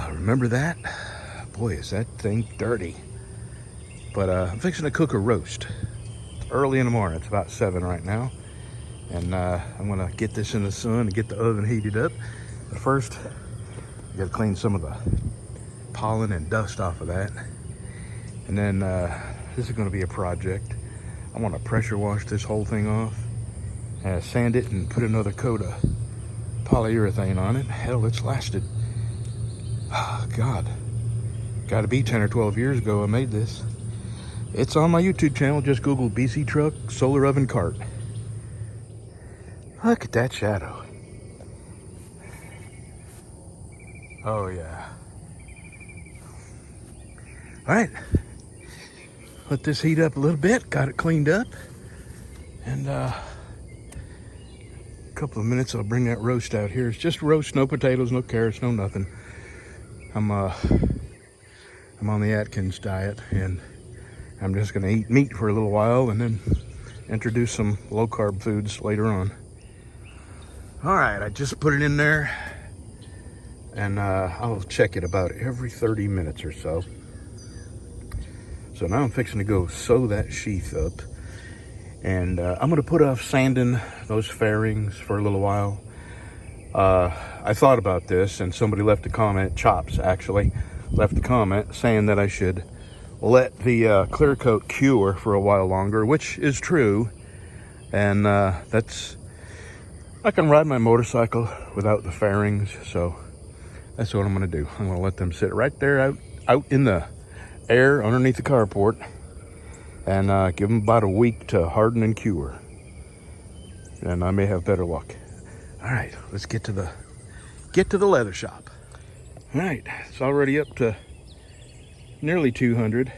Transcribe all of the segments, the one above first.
Remember that? Boy, is that thing dirty. But I'm fixing to cook a roast. It's early in the morning. It's about 7 right now. And I'm going to get this in the sun and get the oven heated up. But first, I got to clean some of the pollen and dust off of that. And then this is going to be a project. I want to pressure wash this whole thing off, sand it, and put another coat of polyurethane on it. Hell, it's lasted, oh God, got to be 10 or 12 years ago I made this. It's on my YouTube channel. Just Google BC truck solar oven cart. Look at that shadow. Oh yeah. All right, let this heat up a little bit. Got it cleaned up, and a couple of minutes I'll bring that roast out here. It's just roast, no potatoes, no carrots, no nothing. I'm on the Atkins diet, and I'm just gonna eat meat for a little while and then introduce some low carb foods later on. All right, I just put it in there, and I'll check it about every 30 minutes or so. So now I'm fixing to go sew that sheath up, and I'm gonna put off sanding those fairings for a little while. I thought about this, and somebody left a comment, Chops actually, left a comment saying that I should let the clear coat cure for a while longer, which is true. And that's, I can ride my motorcycle without the fairings, so that's what I'm gonna do. I'm gonna let them sit right there out in the air underneath the carport, and give them about a week to harden and cure, and I may have better luck. All right, let's get to the leather shop. All right, it's already up to nearly 200.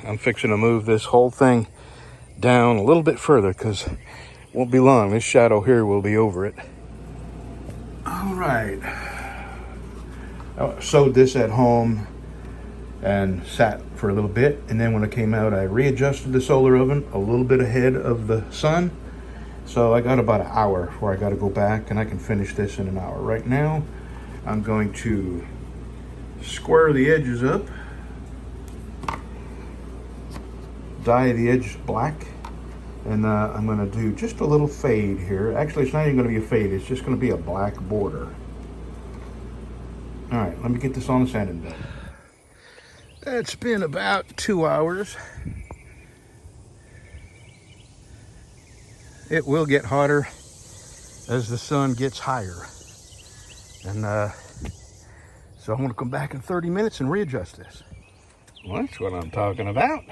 I'm fixing to move this whole thing down a little bit further because it won't be long. This shadow here will be over it. All right, I sewed this at home and sat for a little bit, and then when it came out I readjusted the solar oven a little bit ahead of the sun, so I got about an hour before I got to go back, and I can finish this in an hour. Right now I'm going to square the edges up, dye the edges black, and I'm going to do just a little fade here. Actually, it's not even going to be a fade, it's just going to be a black border. All right, let me get this on the sanding bed. It's been about 2 hours. It will get hotter as the sun gets higher. And so I'm gonna come back in 30 minutes and readjust this. Well, that's what I'm talking about.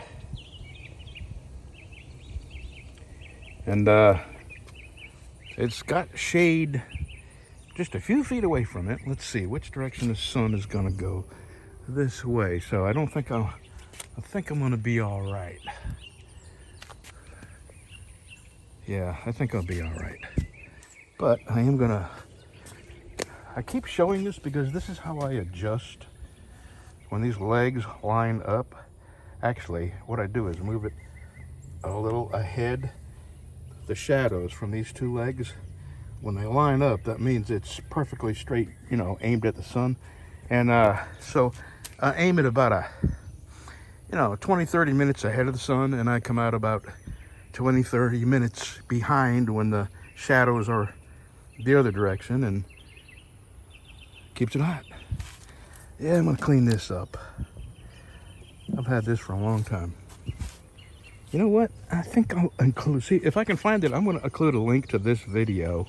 And it's got shade just a few feet away from it. Let's see which direction the sun is gonna go. This way, so I think I'm gonna be all right. Yeah, I think I'll be all right. But I keep showing this because this is how I adjust when these legs line up. Actually, what I do is move it a little ahead. The shadows from these two legs, when they line up, that means it's perfectly straight, aimed at the sun. And so I aim it about 20-30 minutes ahead of the sun, and I come out about 20-30 minutes behind when the shadows are the other direction, and keeps it hot. Yeah, I'm gonna clean this up. I've had this for a long time. You know what? I think I'll include, see if I can find it, I'm gonna include a link to this video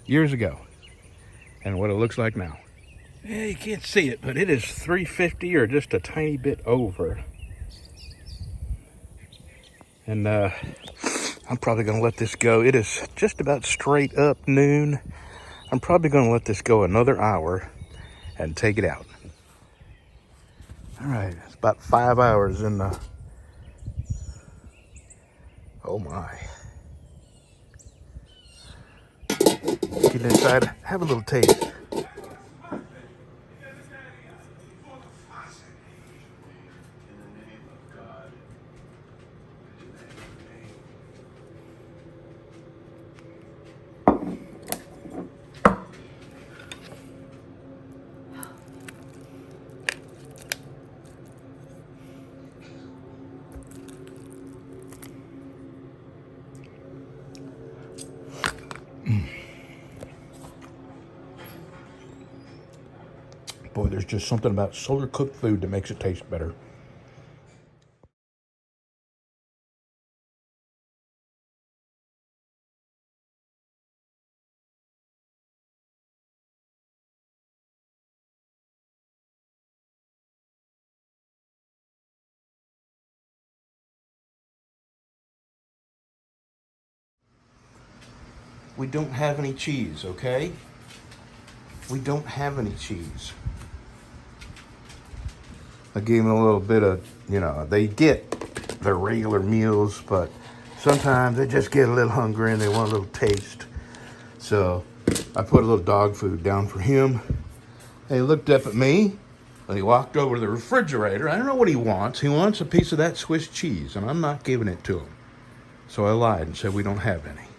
years ago and what it looks like now. Yeah, you can't see it, but it is 350 or just a tiny bit over. And I'm probably gonna let this go. It is just about straight up noon. I'm probably gonna let this go another hour and take it out. All right, it's about 5 hours in the, oh my. Get inside, have a little taste. boy, there's just something about solar cooked food that makes it taste better. We don't have any cheese, okay? We don't have any cheese. I gave them a little bit of, they get their regular meals, but sometimes they just get a little hungry and they want a little taste. So I put a little dog food down for him. And he looked up at me and he walked over to the refrigerator. I don't know what he wants. He wants a piece of that Swiss cheese, and I'm not giving it to him. So I lied and said we don't have any.